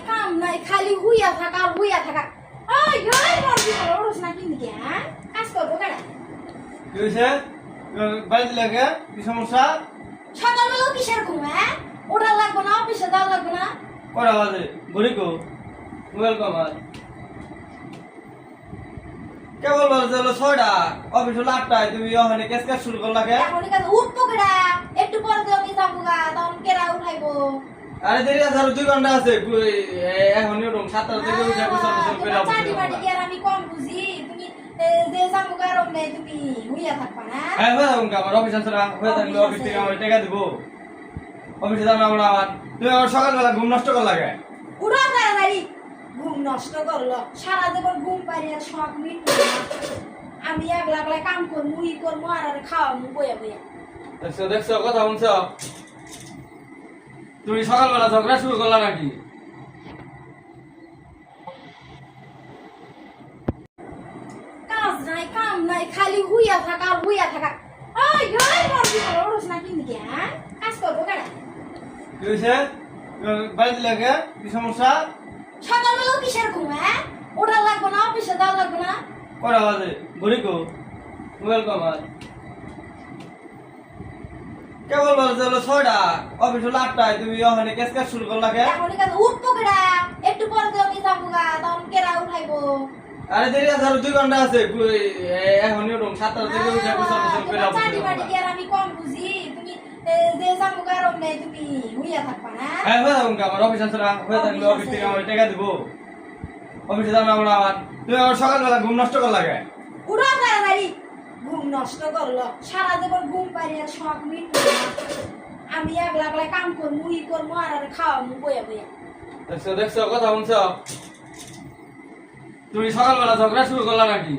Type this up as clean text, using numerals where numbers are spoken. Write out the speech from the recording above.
কাম নাই খালি হুইয়া থাকা আর হুইয়া থাকা। ওই ওই মরবি ওরস না কিনকে হ্যাঁ কাজ করবো কেডা? কি হইছে? বাড়িতে লাগে কি সমস্যা? সকালবেলা কিসের ঘুম হ্যাঁ? ওটা লাগবে না, অফিসে যাওয়া লাগবে না? করা বাজে ঘড়ি কো মোবাইল কো আমার কেবল বলছে হলো 6টা অফিস হলো 8টায় তুমি ওখানে কেস কাজ শুরু করলা কে? এখনই কাজ উঠবো কেডা? একটু পরে তো আমি যাবো গা, তখন কেডা উঠাইবো? আরে দেরি আছে আর 2 ঘন্টা আছে এখনই উঠুন 7টা থেকে উঠে গোসল টোসল করে তোমার চাটি বাটি কি আর আমি কম বুঝি? তুমি যে যাবো গা রম নেই, তুমি হুইয়া থাকবা না? হ্যাঁ হয়ে যাবো আমার অফিস আছে না, হয়ে থাকলে অফিস থেকে আমার টাকা দিব, অফিসে যাবো আমরা আবার। তুমি আমার সকালবেলা ঘুম নষ্ট কর লাগে। উড়া তাড়াতাড়ি ঘুম নষ্ট করলো, সারা জীবন ঘুম পারি আর শখ মিটলো না। আমি একলা একলা কাম করবো ই করবো আর খাওয়াবো বইয়া বইয়া। দেখছো দেখছো কথা শুনছো? তুমি সকালবেলা ঝগড়া শুরু করলা নাকি? কাজ নাই কাম নাই খালি হুইয়া থাকা আর হুইয়া থাকা। ওই ওই মরবি ওরস না কিনকে হ্যাঁ কাজ করবো কেডা? কি হইছে? বাড়িতে লাগে কি সমস্যা? সকালবেলা কিসের ঘুম হ্যাঁ? ওটা লাগবে না, অফিসে যাওয়া লাগবে না? করা বাজে ঘড়ি কো মোবাইল কো আমার কেবল বলছে হলো 6টা অফিস হলো 8টায় তুমি ওখানে কেস কাজ শুরু করলা কে? এখনই কাজ উঠবো কেডা? একটু পরে তো আমি যাবো গা, তখন কেডা উঠাইবো? আরে দেরি আছে আর 2 ঘন্টা আছে এখনই উঠুন 7টা থেকে উঠে গোসল টোসল করে তোমার চাটি বাটি কি আর আমি কম বুঝি? তুমি যে যাবো গা রম নেই, তুমি হুইয়া থাকবা না? হ্যাঁ হয়ে যাবো আমার অফিস আছে না, হয়ে থাকলে অফিস থেকে আমার টাকা দিব, অফিসে যাবো আমরা আবার। তুমি আমার সকালবেলা ঘুম নষ্ট কর লাগে। উড়া তাড়াতাড়ি ঘুম নষ্ট করলো, সারা জীবন ঘুম পারি আর শখ মিটলো না। আমি একলা একলা কাম করবো ই করবো আর খাওয়াবো বইয়া বইয়া। দেখছো দেখছো কথা শুনছো? তুমি সকালবেলা ঝগড়া শুরু করলা নাকি?